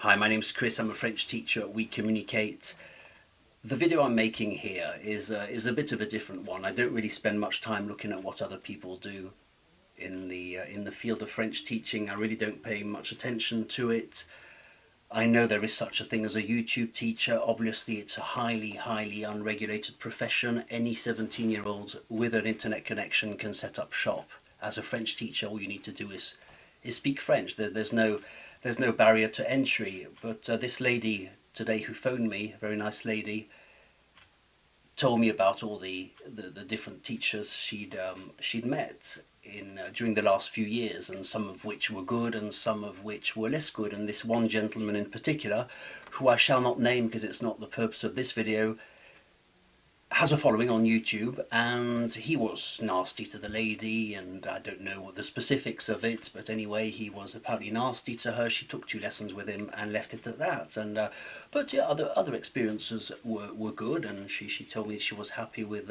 Hi, my name's Chris. I'm a French teacher at OuiCommunicate. The video I'm making here is a bit of a different one. I don't really spend much time looking at what other people do in the field of French teaching. I really don't pay much attention to it. I know there is such a thing as a YouTube teacher. Obviously, it's a highly unregulated profession. Any 17-year-old with an internet connection can set up shop. As a French teacher, all you need to do is speak French. There's no barrier to entry. But this lady today who phoned me, a very nice lady, told me about all the different teachers she'd met during the last few years, and some of which were good and some of which were less good. And this one gentleman in particular, who I shall not name because it's not the purpose of this video, has a following on YouTube, and he was nasty to the lady, and I don't know what the specifics of it, but anyway, he was apparently nasty to her. She took 2 lessons with him and left it at that. And but yeah, other experiences were good, and she told me she was happy with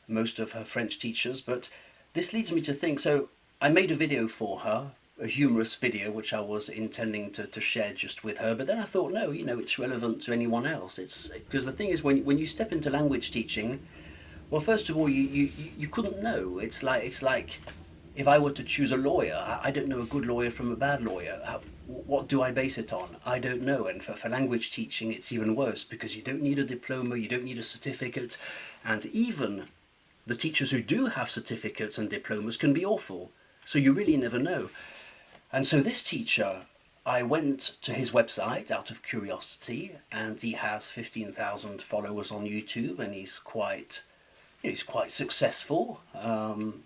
most of her French teachers. But this leads me to think, so I made a video for her, a humorous video which I was intending to share just with her, but then I thought, no, it's relevant to anyone else. It's because the thing is, when you step into language teaching, well, first of all, you couldn't know. It's like if I were to choose a lawyer, I don't know a good lawyer from a bad lawyer. What do I base it on? I don't know. And for language teaching, it's even worse, because you don't need a diploma, you don't need a certificate, and even the teachers who do have certificates and diplomas can be awful. So you really never know. And so this teacher, I went to his website out of curiosity, and he has 15,000 followers on YouTube, and he's quite successful. And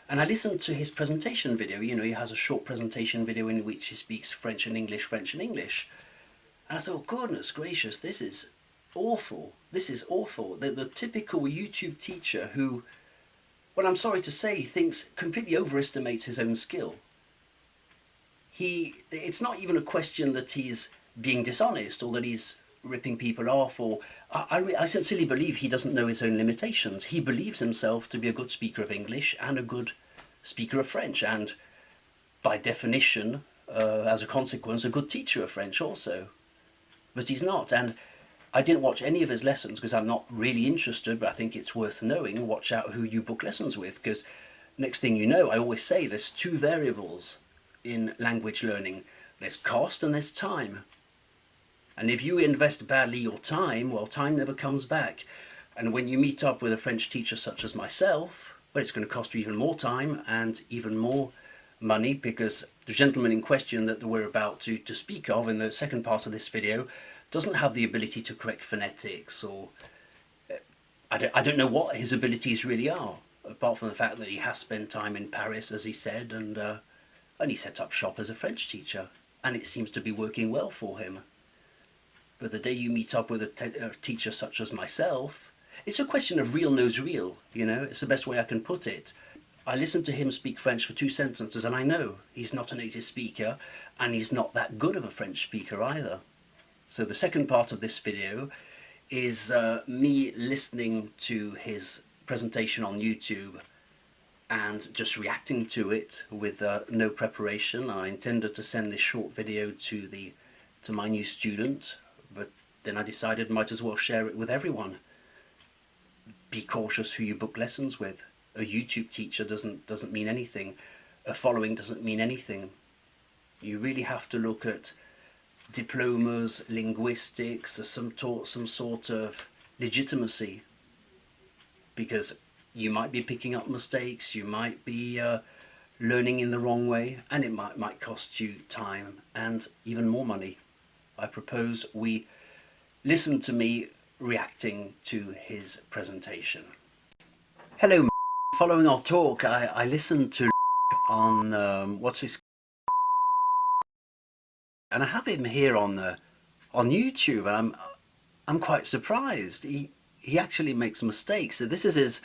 I listened to his presentation video. He has a short presentation video in which he speaks French and English. And I thought, goodness gracious, this is awful. This is awful. The typical YouTube teacher who, well, I'm sorry to say, completely overestimates his own skill. It's not even a question that he's being dishonest or that he's ripping people off, or I sincerely believe he doesn't know his own limitations. He believes himself to be a good speaker of English and a good speaker of French, and by definition, as a consequence, a good teacher of French also. But he's not, and I didn't watch any of his lessons because I'm not really interested, but I think it's worth knowing. Watch out who you book lessons with, because next thing you know, I always say there's 2 variables in language learning. There's cost and there's time. And if you invest badly your time, well, time never comes back. And when you meet up with a French teacher such as myself, well, it's going to cost you even more time and even more money, because the gentleman in question that we're about to speak of in the second part of this video doesn't have the ability to correct phonetics, or I don't know what his abilities really are, apart from the fact that he has spent time in Paris, as he said, and he set up shop as a French teacher, and it seems to be working well for him. But the day you meet up with a teacher such as myself, it's a question of real knows real, it's the best way I can put it. I listened to him speak French for 2 sentences, and I know he's not a native speaker, and he's not that good of a French speaker either. So the second part of this video is me listening to his presentation on YouTube and just reacting to it with no preparation. I intended to send this short video to my new student, but then I decided might as well share it with everyone. Be cautious who you book lessons with. A YouTube teacher doesn't mean anything. A following doesn't mean anything. You really have to look at diplomas, linguistics, some sort of legitimacy, because you might be picking up mistakes, you might be learning in the wrong way, and it might cost you time and even more money. I propose we listen to me reacting to his presentation. Hello, following our talk, I listened to on what's his, and I have him here on YouTube, and I'm quite surprised. He actually makes mistakes. So this is his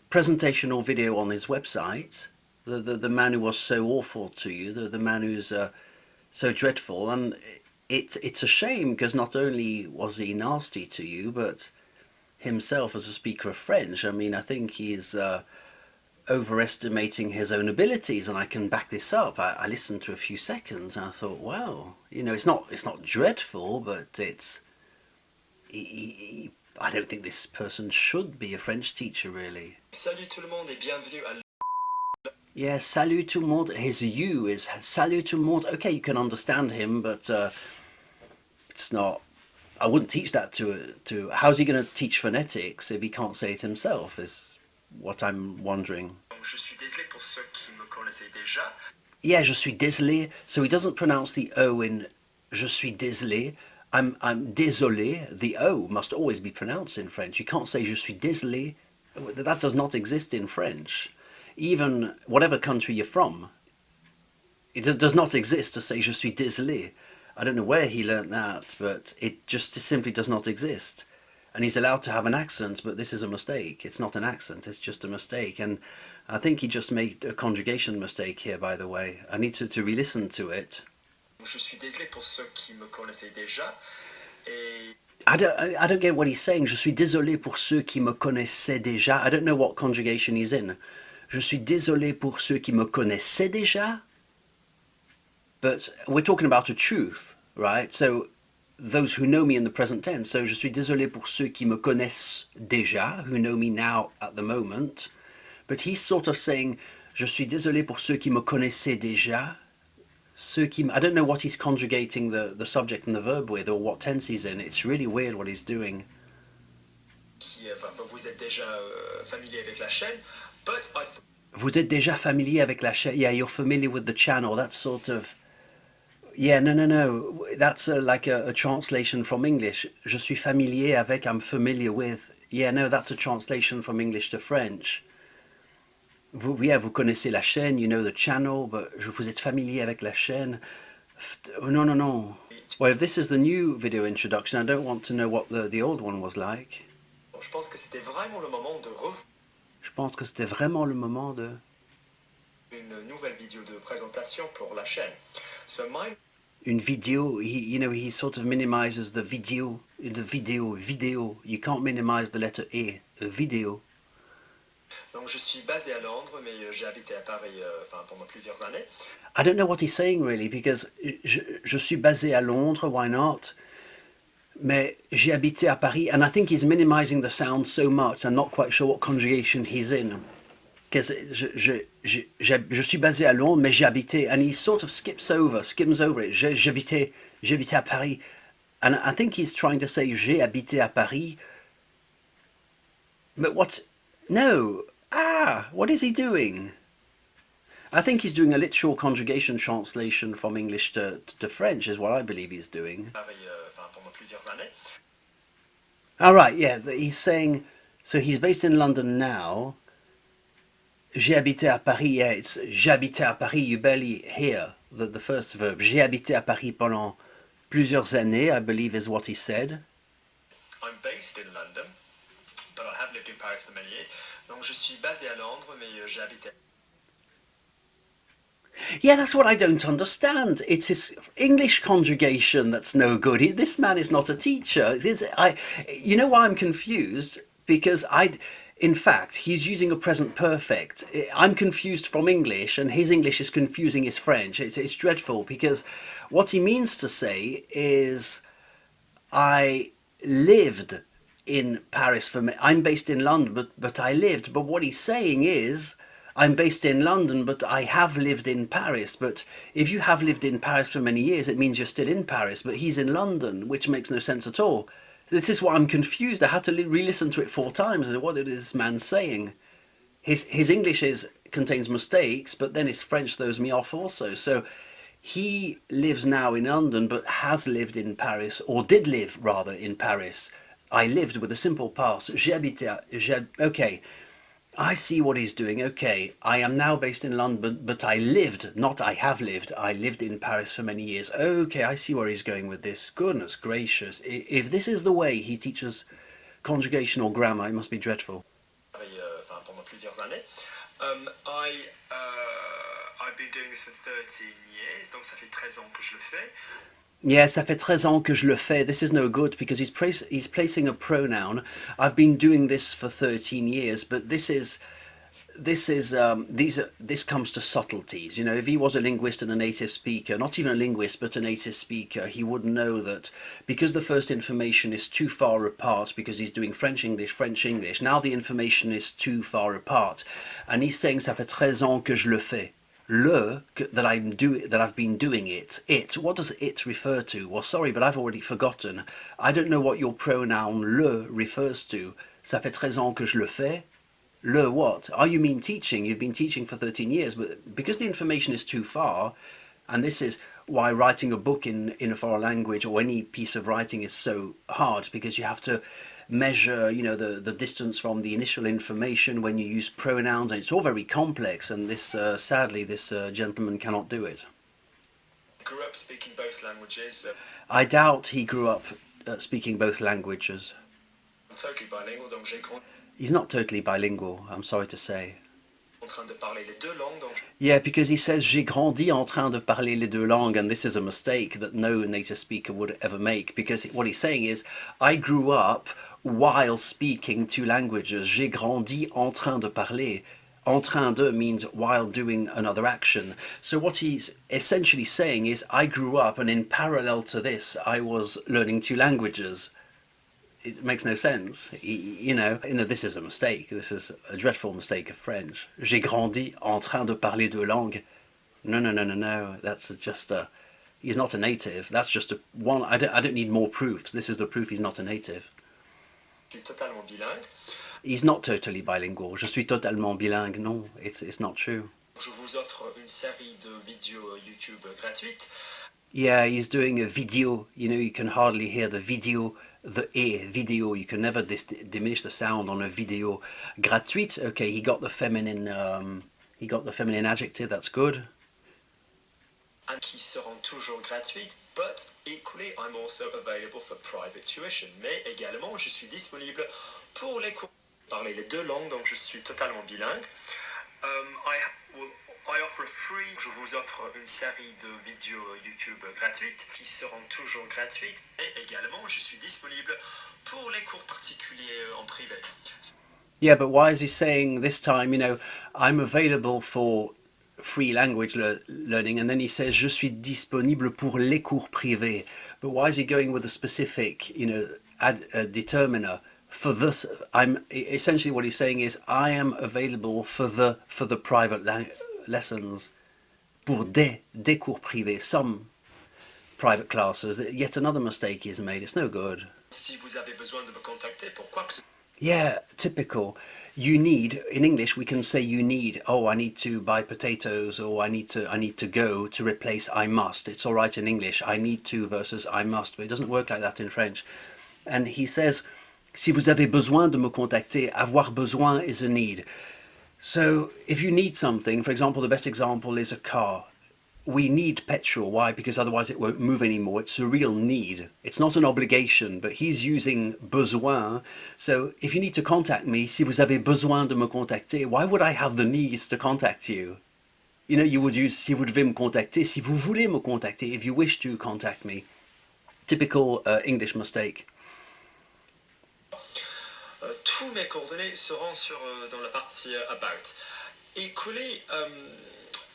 presentation or video on his website. The man who was so awful to you, the man who's so dreadful, and it's a shame, because not only was he nasty to you, but himself as a speaker of French, I mean, I think he's overestimating his own abilities, and I can back this up. I listened to a few seconds and I thought, wow, it's not dreadful, but I don't think this person should be a French teacher, really. Salut tout le monde et bienvenue à... Yeah, salut tout le monde. His you is salut tout le monde. Okay, you can understand him, but it's not... I wouldn't teach that to... How's he going to teach phonetics if he can't say it himself, is what I'm wondering. Je suis désolé pour ceux qui me connaissaient déjà. Yeah, je suis désolé. So he doesn't pronounce the O in je suis désolé. I'm désolé. The O must always be pronounced in French. You can't say je suis désolé. That does not exist in French. Even whatever country you're from, it does not exist to say je suis désolé. I don't know where he learnt that, but it just simply does not exist. And he's allowed to have an accent, but this is a mistake. It's not an accent, it's just a mistake. And I think he just made a conjugation mistake here, by the way. I need to re-listen to it. Je suis désolé pour ceux qui me connaissaient déjà. Et... I don't get what he's saying. Je suis désolé pour ceux qui me connaissaient déjà. I don't know what conjugation he's in. Je suis désolé pour ceux qui me connaissaient déjà. But we're talking about a truth, right? So those who know me in the present tense. So je suis désolé pour ceux qui me connaissent déjà, who know me now at the moment. But he's sort of saying, je suis désolé pour ceux qui me connaissaient déjà. Ceux qui... I don't know what he's conjugating the subject and the verb with, or what tense he's in. It's really weird what he's doing. Vous êtes déjà familier avec la chaîne, but I... Vous êtes déjà familier avec la chaîne. Yeah, you're familiar with the channel. That's sort of... Yeah, no. That's like a translation from English. Je suis familier avec, I'm familiar with. Yeah, no, that's a translation from English to French. Vous connaissez la chaîne, you know the channel, but vous êtes familier avec la chaîne. No. Well, if this is the new video introduction, I don't want to know what the old one was like. Je pense que c'était vraiment le moment de Je pense que c'était vraiment le moment de... Une nouvelle vidéo de présentation pour la chaîne. So Une vidéo, he sort of minimizes the video. You can't minimize the letter E. A video. Donc je suis basé à Londres, mais j'ai habité à Paris pendant plusieurs années. I don't know what he's saying really, because je suis basé à Londres, why not? Mais j'ai habité à Paris, and I think he's minimizing the sound so much, I'm not quite sure what conjugation he's in. Because je suis basé à Londres, mais j'ai habité, and he sort of skims over it. J'habitais à Paris. And I think he's trying to say j'ai habité à Paris. But what? No. What is he doing? I think he's doing a literal conjugation translation from English to French, is what I believe he's doing. Paris, pendant plusieurs années. All right, yeah, he's saying, so he's based in London now. J'ai habité à Paris, yeah, it's j'ai habité à Paris, you barely hear the first verb. J'ai habité à Paris pendant plusieurs années, I believe is what he said. I'm based in London, but I have lived in Paris for many years. Donc je suis basé à Londres, mais j'ai habité... Yeah, that's what I don't understand. It's his English conjugation that's no good. This man is not a teacher. You know why I'm confused? Because in fact, he's using a present perfect. I'm confused from English, and his English is confusing his French. It's dreadful, because what he means to say is, I lived in Paris I'm based in London, but I lived. But what he's saying is, I'm based in London, but I have lived in Paris. But if you have lived in Paris for many years, it means you're still in Paris, but he's in London, which makes no sense at all. This is why I'm confused. I had to re-listen to it 4 times. What is this man saying? His English contains mistakes, but then his French throws me off also. So he lives now in London, but has lived in Paris, or did live rather in Paris. I lived with a simple past. Okay, I see what he's doing. Okay, I am now based in London, but I lived, not I have lived. I lived in Paris for many years. Okay, I see where he's going with this. Goodness gracious. If this is the way he teaches conjugation or grammar, it must be dreadful. Pendant plusieurs années. I've been doing this for 13 years, donc ça fait 13 ans que je le fais. Yeah, ça fait 13 ans que je le fais. This is no good, because he's placing a pronoun. I've been doing this for 13 years, but this is this comes to subtleties. You know, if he was a linguist and a native speaker, not even a linguist but a native speaker, he would know that because the first information is too far apart, because he's doing French English, now the information is too far apart, and he's saying ça fait 13 ans que je le fais. That I've been doing it. What does it refer to? Well, sorry, but I've already forgotten. I don't know what your pronoun le refers to. Ça fait 13 ans que je le fais. Le what? Oh, you mean teaching? You've been teaching for 13 years, but because the information is too far, and this is why writing a book in a foreign language or any piece of writing is so hard, because you have to measure, you know, the distance from the initial information when you use pronouns, and it's all very complex, and this sadly this gentleman cannot do it. Grew up speaking both languages. I doubt he grew up speaking both languages. I'm totally bilingual, donc j'ai grandi He's not totally bilingual, I'm sorry to say. en train de parler les deux langues, donc Yeah, because he says j'ai grandi en train de parler les deux langues, and this is a mistake that no native speaker would ever make, because what he's saying is I grew up while speaking two languages. J'ai grandi en train de parler. En train de means while doing another action. So what he's essentially saying is I grew up, and in parallel to this I was learning two languages. It makes no sense. You know, this is a mistake. This is a dreadful mistake of French. J'ai grandi en train de parler deux langues. No. That's just a... He's not a native. That's just a one... I don't need more proofs. This is the proof he's not a native. je suis totalement bilingue. He's not totally bilingual. Je suis totalement bilingue. No, it's not true. Je vous offre une série de vidéos YouTube gratuites. Yeah, he's doing a video. You know, you can hardly hear the video. The video, you can never diminish the sound on a video. Gratuite, okay, he got the feminine adjective, that's good. And qui seront toujours gratuites, but equally I'm also available for private tuition. Mais également, je suis disponible pour les cours. Parler les deux langues, donc je suis totalement bilingue. I offer free. Je vous offre une série de vidéos YouTube gratuites qui seront toujours gratuites, et également je suis disponible pour les cours particuliers en privé. Yeah, but why is he saying this time, you know, I'm available for free language learning, and then he says je suis disponible pour les cours privés? But why is he going with a specific, you know, determiner? For this, essentially what he's saying is I am available for the private lessons, pour des cours privés, some private classes. Yet another mistake is made. It's no good. Si vous avez besoin de me contacter pour quoi que ce soit. Yeah, typical. You need, in English we can say you need, oh, I need to buy potatoes, or I need to go, to replace I must. It's all right in English, I need to versus I must, but it doesn't work like that in French. And he says, si vous avez besoin de me contacter, avoir besoin is a need. So if you need something, for example, the best example is a car. We need petrol. Why? Because otherwise it won't move anymore. It's a real need. It's not an obligation, but he's using besoin. So if you need to contact me, si vous avez besoin de me contacter, why would I have the need to contact you? You know, you would use si vous devez me contacter, si vous voulez me contacter, if you wish to contact me. Typical English mistake. Tous mes coordonnées seront dans la partie About. Equally,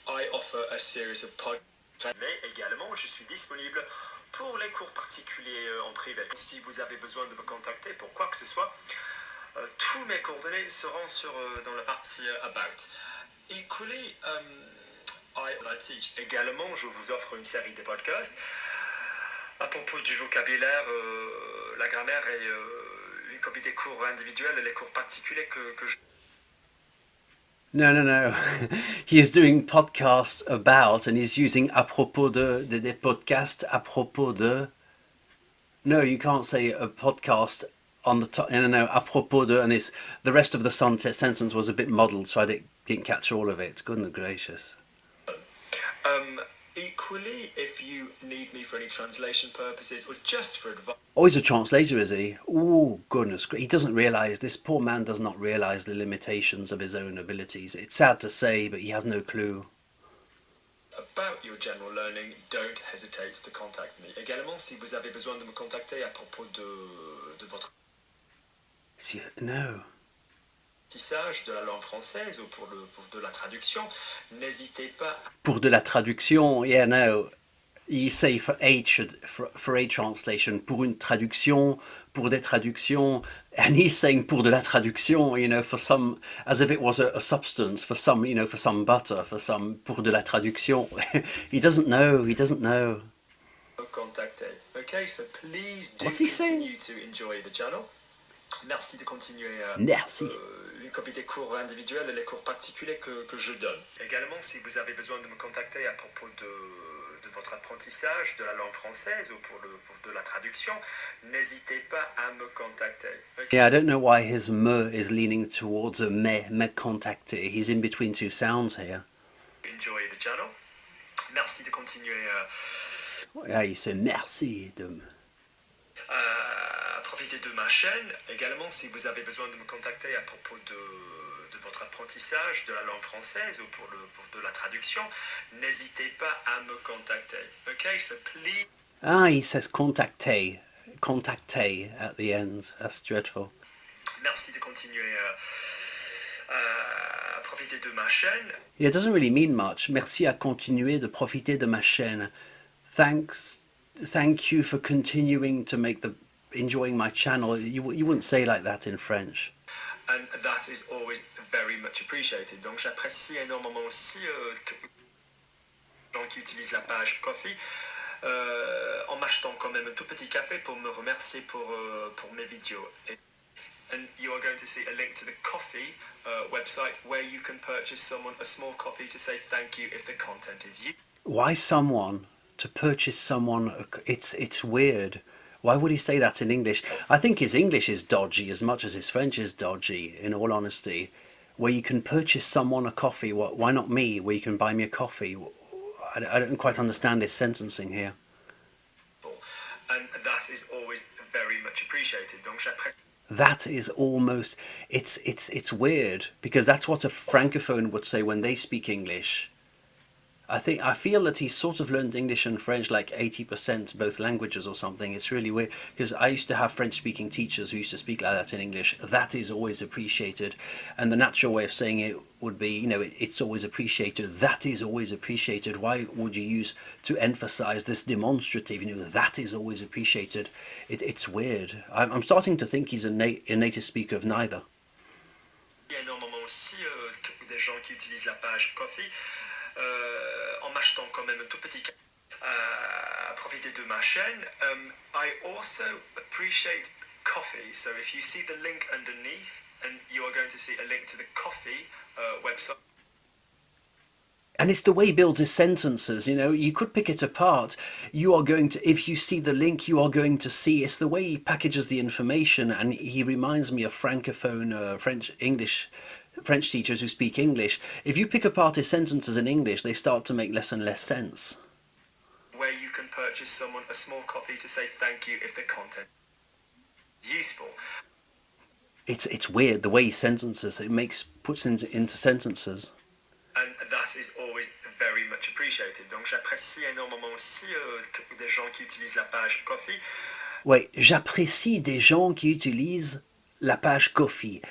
I offer a series of podcasts. Mais également, je suis disponible pour les cours particuliers en privé. Si vous avez besoin de me contacter pour quoi que ce soit, tous mes coordonnées seront dans la partie About. Equally, I teach. Également, je vous offre une série de podcasts à propos du vocabulaire, la grammaire et une copie des cours individuels et les cours particuliers que je... No. He's doing podcasts about, and he's using à propos de, des podcasts à propos de. No, you can't say a podcast on the top. No, à propos de, and this, the rest of the sentence was a bit muddled, so I didn't catch all of it. Goodness gracious. Equally, if you need me for any translation purposes or just for advice... Oh, he's a translator, is he? Oh, goodness. He doesn't realise, this poor man does not realise the limitations of his own abilities. It's sad to say, but he has no clue. About your general learning, don't hesitate to contact me. Également, si vous avez besoin de me contacter à propos de votre... No. l'apprentissage de la langue française ou pour de la traduction, n'hésitez pas. Pour de la traduction, yeah, no. You say for a translation, pour une traduction, pour des traductions, and he's saying pour de la traduction, for some, as if it was a substance, for some, for some butter, for some, pour de la traduction. He doesn't know, Contacter. Okay, so please do What's he continue saying? to enjoy the channel. Merci de continuer Merci. une copie des cours individuels et les cours particuliers que je donne. Également, si vous avez besoin de me contacter à propos de votre apprentissage de la langue française ou pour de la traduction, n'hésitez pas à me contacter. Okay. Yeah, I don't know why his me is leaning towards a me contacter. He's in between two sounds here. Enjoy the channel. Merci de continuer Yeah, he said merci. à profiter de ma chaîne. Également, si vous avez besoin de me contacter à propos de votre apprentissage de la langue française ou pour de la traduction, n'hésitez pas à me contacter. Okay, so please. Ah, he says contacter at the end. That's dreadful. Merci de continuer à profiter de ma chaîne. Yeah, it doesn't really mean much. Merci à continuer de profiter de ma chaîne. Thank you for continuing to enjoying my channel. You wouldn't say like that in French. And that is always very much appreciated. Donc j'apprécie énormément aussi les gens qui utilisent la page Coffee en m'achetant quand même un tout petit café pour me remercier pour mes vidéos. And you are going to see a link to the Coffee website where you can purchase someone a small coffee to say thank you if the content is you. Why someone to purchase someone? It's weird. Why would he say that in English? I think his English is dodgy as much as his French is dodgy, in all honesty. Where you can purchase someone a coffee, why not me? Where you can buy me a coffee? I don't quite understand his sentencing here. And that is always very much appreciated. Donc j'apprécie. That is almost, it's weird, because that's what a francophone would say when they speak English. I feel that he's sort of learned English and French like 80% both languages or something. It's really weird, because I used to have French-speaking teachers who used to speak like that in English. That is always appreciated, and the natural way of saying it would be, it's always appreciated. That is always appreciated. Why would you use to emphasize this demonstrative? That is always appreciated. It's weird. I'm starting to think he's a native speaker of neither. Il y a énormément aussi des gens qui utilisent la page Coffee en m'achetant quand même un tout petit café à profiter de ma chaîne. I also appreciate coffee, so if you see the link underneath, and you are going to see a link to the Coffee website. And it's the way he builds his sentences, you could pick it apart. If you see the link, you are going to see, it's the way he packages the information, and he reminds me of francophone French teachers who speak English. If you pick apart his sentences in English, they start to make less and less sense. Where you can purchase someone a small coffee to say thank you if the content is useful. It's weird, the way he sentences, puts into sentences. And that is always very much appreciated. Donc j'apprécie énormément aussi des gens qui utilisent la page Coffee. Wait, j'apprécie des gens qui utilisent la page Coffee.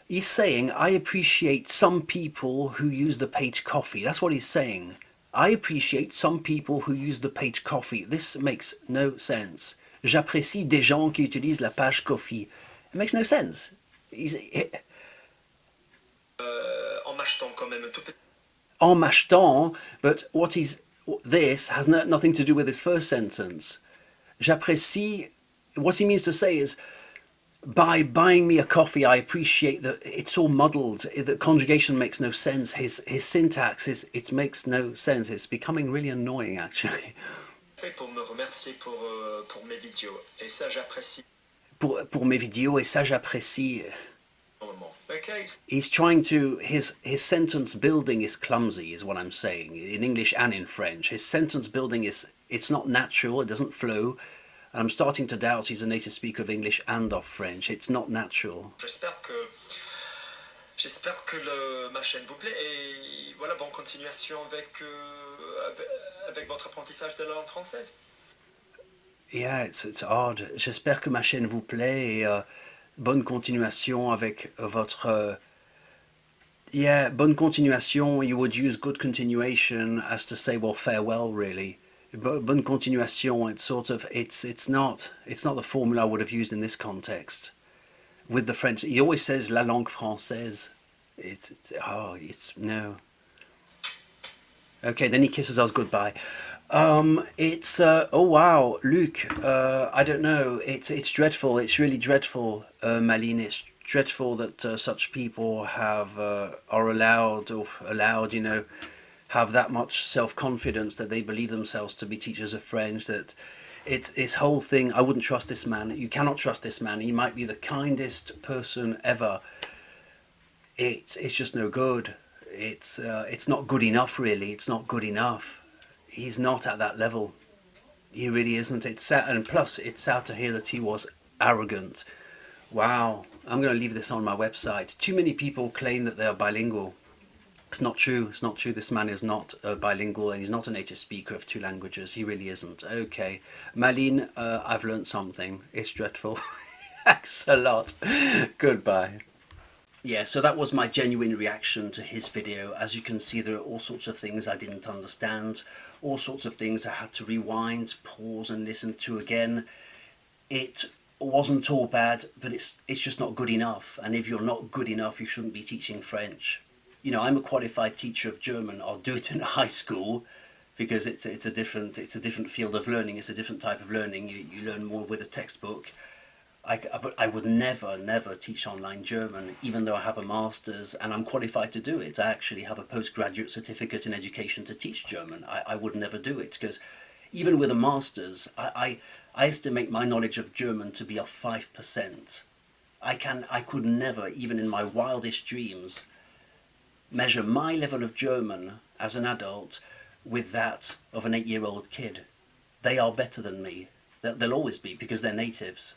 He's saying, I appreciate some people who use the page Coffee. That's what he's saying. I appreciate some people who use the page Coffee. This makes no sense. J'apprécie des gens qui utilisent la page Coffee. It makes no sense. En m'achetant quand même un tout petit. En m'achetant, but this has nothing to do with his first sentence. J'apprécie, what he means to say is, by buying me a coffee, I appreciate that it's all muddled. The conjugation makes no sense. His syntax, it makes no sense. It's becoming really annoying, actually. Pour me remercier pour mes vidéos. Et ça, j'apprécie. Pour mes vidéos, et ça, j'apprécie. Okay. He's trying to, his sentence building is clumsy, is what I'm saying, in English and in French. His sentence building it's not natural, it doesn't flow. I'm starting to doubt he's a native speaker of English and of French. It's not natural. J'espère que ma chaîne vous plaît et voilà, bonne continuation avec votre apprentissage de la langue française. Yeah, it's odd. J'espère que ma chaîne vous plaît et bonne continuation avec votre Yeah, bonne continuation, you would use good continuation as to say, well, farewell, really. But bonne continuation, it's sort of, it's not the formula I would have used in this context. With the French, he always says la langue française. No. Okay, then he kisses us goodbye. Oh wow, Luke. I don't know. It's dreadful. It's really dreadful, Maline. It's dreadful that such people are allowed, have that much self-confidence that they believe themselves to be teachers of French. That it's his whole thing. I wouldn't trust this man. You cannot trust this man. He might be the kindest person ever. It's just no good. It's not good enough, really. It's not good enough. He's not at that level. He really isn't. It's sad, and plus it's sad to hear that he was arrogant. Wow, I'm going to leave this on my website. Too many people claim that they are bilingual. It's not true. It's not true. This man is not bilingual, and he's not a native speaker of two languages. He really isn't. Okay, Maline, I've learnt something. It's dreadful. Thanks a lot. Goodbye. Yeah, so that was my genuine reaction to his video. As you can see, there are all sorts of things I didn't understand, all sorts of things I had to rewind, pause and listen to again. It wasn't all bad, but it's just not good enough. And if you're not good enough, you shouldn't be teaching French. I'm a qualified teacher of German. I'll do it in high school because it's a different field of learning. It's a different type of learning. You learn more with a textbook. But I would never teach online German, even though I have a master's and I'm qualified to do it. I actually have a postgraduate certificate in education to teach German. I would never do it because even with a master's, I estimate my knowledge of German to be of 5%. I could never, even in my wildest dreams, measure my level of German as an adult with that of an 8-year-old kid. They are better than me. They'll always be because they're natives.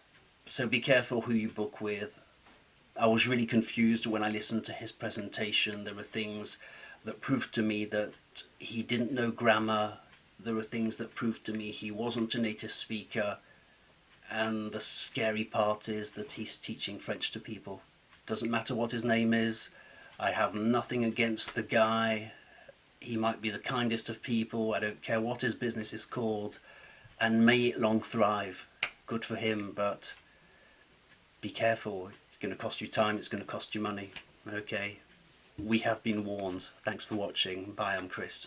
So be careful who you book with. I was really confused when I listened to his presentation. There were things that proved to me that he didn't know grammar. There were things that proved to me he wasn't a native speaker. And the scary part is that he's teaching French to people. Doesn't matter what his name is. I have nothing against the guy. He might be the kindest of people. I don't care what his business is called. And may it long thrive. Good for him, but be careful. It's going to cost you time. It's going to cost you money. Okay. We have been warned. Thanks for watching. Bye, I'm Chris.